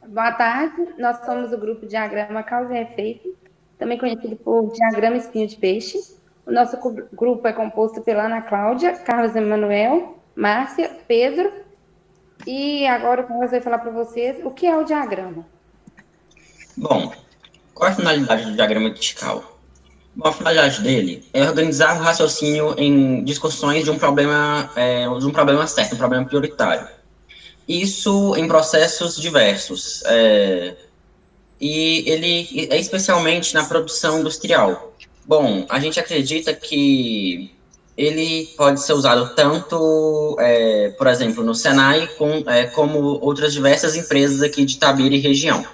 Boa tarde, nós somos o grupo Diagrama Causa e Efeito, também conhecido por Diagrama Espinho de Peixe. O nosso grupo é composto pela Ana Cláudia, Carlos Emanuel, Márcia, Pedro, e agora o Carlos vai falar para vocês o que é o diagrama. Bom, qual é a finalidade do diagrama de Chicago? Bom, a finalidade dele é organizar o raciocínio em discussões de um problema certo, um problema prioritário. Isso em processos diversos. E ele é especialmente na produção industrial. Bom, a gente acredita que ele pode ser usado tanto, por exemplo, no Senai, como outras diversas empresas aqui de Itabira e região.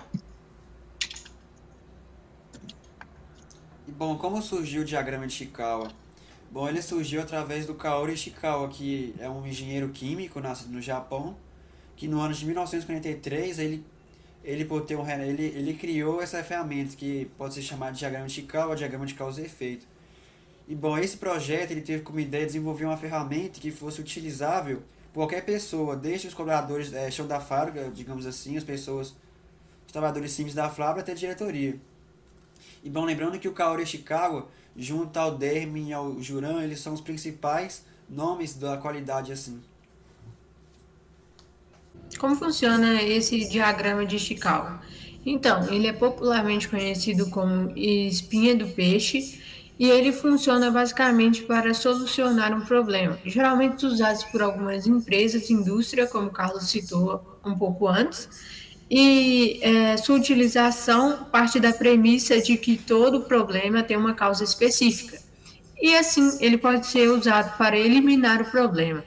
E bom, como surgiu o diagrama de Ishikawa? Bom, ele surgiu através do Kaori Ishikawa, que é um engenheiro químico nascido no Japão, que no ano de 1943 ele criou essa ferramenta que pode ser chamada de diagrama de Ishikawa, diagrama de causa e efeito. E bom, esse projeto ele teve como ideia desenvolver uma ferramenta que fosse utilizável por qualquer pessoa, desde os colaboradores chão da fábrica, digamos assim, os trabalhadores simples da fábrica até a diretoria. E bom, lembrando que o Kaori Ishikawa, junto ao Dermin e ao Juran, eles são os principais nomes da qualidade assim. Como funciona esse diagrama de Ishikawa? Então, ele é popularmente conhecido como espinha do peixe e ele funciona basicamente para solucionar um problema, geralmente usado por algumas empresas, indústria, como o Carlos citou um pouco antes, e sua utilização parte da premissa de que todo problema tem uma causa específica. E assim, ele pode ser usado para eliminar o problema.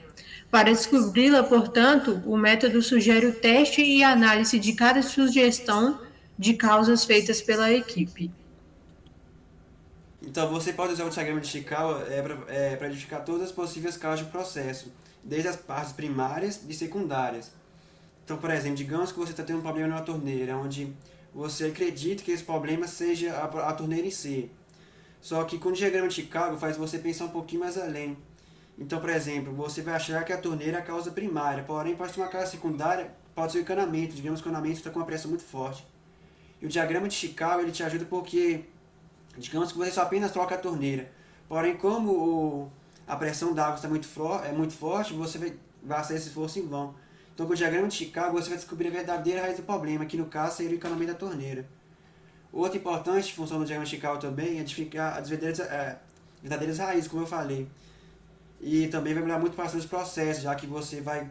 Para descobri-la, portanto, o método sugere o teste e análise de cada sugestão de causas feitas pela equipe. Então você pode usar o diagrama de Ishikawa para identificar todas as possíveis causas do processo, desde as partes primárias e secundárias. Então, por exemplo, digamos que você está tendo um problema numa torneira, onde você acredita que esse problema seja a torneira em si. Só que com o diagrama de Chicago faz você pensar um pouquinho mais além. Então, por exemplo, você vai achar que a torneira é a causa primária, porém pode ser uma causa secundária, pode ser o encanamento. Digamos que o encanamento está com uma pressão muito forte. E o diagrama de Chicago ele te ajuda porque, digamos que você só apenas troca a torneira. Porém, como a pressão da água está muito forte, você vai gastar esse esforço em vão. Então, com o diagrama de Chicago, você vai descobrir a verdadeira raiz do problema, que no caso seria o encanamento da torneira. Outra importante função do diagrama de Chicago também é identificar as verdadeiras raízes, como eu falei. E também vai melhorar muito para os processos, já que você vai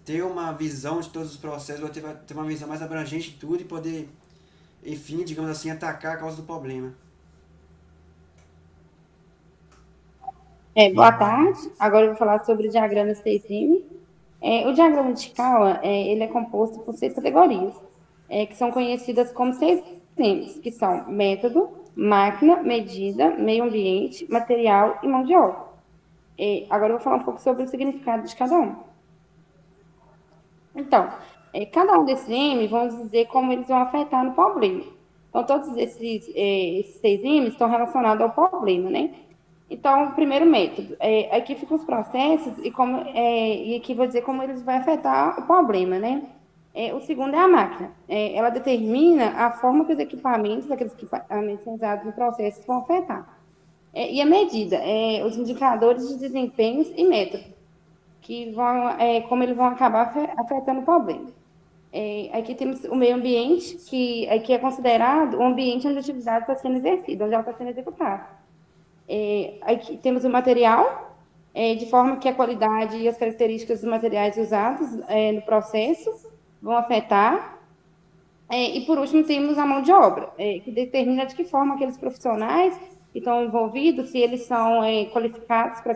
ter uma visão de todos os processos, vai ter uma visão mais abrangente de tudo e poder, enfim, digamos assim, atacar a causa do problema. Boa tarde, agora eu vou falar sobre o diagrama 6M. O diagrama de Ishikawa ele é composto por 6 categorias, que são conhecidas como 6Ms, que são método, máquina, medida, meio ambiente, material e mão de obra. Agora eu vou falar um pouco sobre o significado de cada um. Então, cada um desses M, vamos dizer como eles vão afetar no problema. Então, todos esses 6 M's estão relacionados ao problema, né? Então, o primeiro método, aqui ficam os processos e aqui vou dizer como eles vão afetar o problema, né? O segundo é a máquina. Ela determina a forma que aqueles equipamentos usados no processo vão afetar. E a medida, os indicadores de desempenhos e método, que vão, como eles vão acabar afetando o problema. Aqui temos o meio ambiente, que aqui é considerado o ambiente onde a atividade está sendo exercida, onde ela está sendo executada. Aqui temos o material, de forma que a qualidade e as características dos materiais usados no processo vão afetar. E, por último, temos a mão de obra, que determina de que forma aqueles profissionais que estão envolvidos, se eles são qualificados para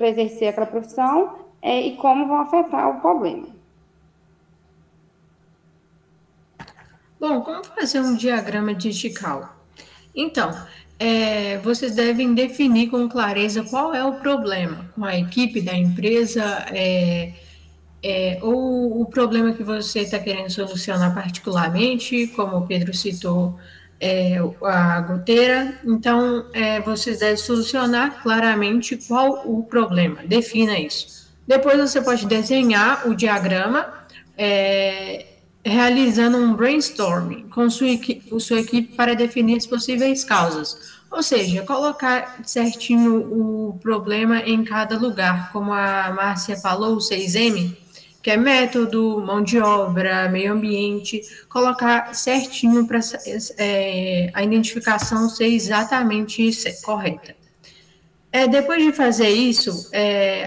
exercer aquela profissão e como vão afetar o problema. Bom, como fazer um diagrama de Ishikawa? Então, vocês devem definir com clareza qual é o problema com a equipe da empresa ou o problema que você está querendo solucionar particularmente, como o Pedro citou, a goteira. Então, vocês devem solucionar claramente qual o problema, defina isso. Depois você pode desenhar o diagrama realizando um brainstorming com sua equipe para definir as possíveis causas. Ou seja, colocar certinho o problema em cada lugar, como a Márcia falou, o 6M, que é método, mão de obra, meio ambiente, colocar certinho para a identificação ser exatamente correta. Depois de fazer isso,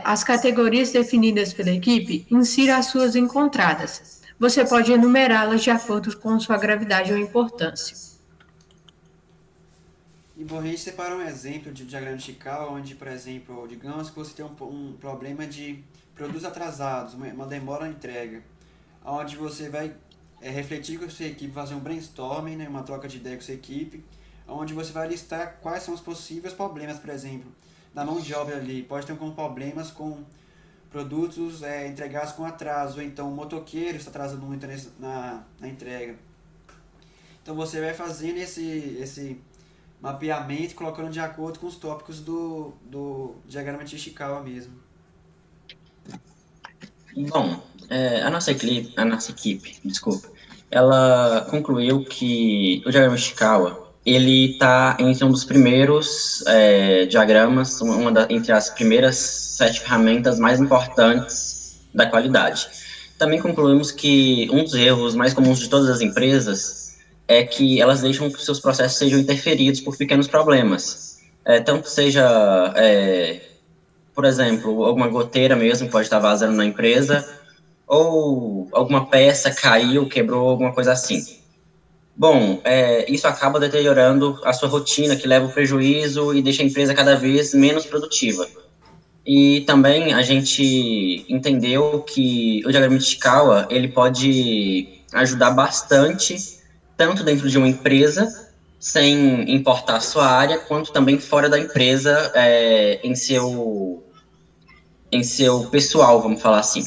as categorias definidas pela equipe, insira as suas encontradas. Você pode enumerá-las de acordo com sua gravidade ou importância. E bom, a gente separou um exemplo de diagrama de Chicago, onde, por exemplo, digamos que você tem um problema de produtos atrasados, uma demora na entrega, onde você vai refletir com a sua equipe, fazer um brainstorming, né, uma troca de ideia com a sua equipe, onde você vai listar quais são os possíveis problemas, por exemplo, na mão de obra ali. Pode ter problemas com produtos entregados com atraso, ou então o motoqueiro está atrasando muito na entrega. Então você vai fazendo esse mapeamento, colocando de acordo com os tópicos do diagrama de Ishikawa mesmo. Bom, a nossa equipe, desculpa, ela concluiu que o diagrama de Ishikawa, ele está entre um dos primeiros diagramas, entre as primeiras 7 ferramentas mais importantes da qualidade. Também concluímos que um dos erros mais comuns de todas as empresas é que elas deixam que seus processos sejam interferidos por pequenos problemas. Tanto seja, por exemplo, alguma goteira mesmo pode estar vazando na empresa, ou alguma peça caiu, quebrou, alguma coisa assim. Bom, isso acaba deteriorando a sua rotina, que leva ao prejuízo e deixa a empresa cada vez menos produtiva. E também a gente entendeu que o diagrama de Ishikawa, ele pode ajudar bastante, tanto dentro de uma empresa, sem importar a sua área, quanto também fora da empresa, em seu pessoal, vamos falar assim.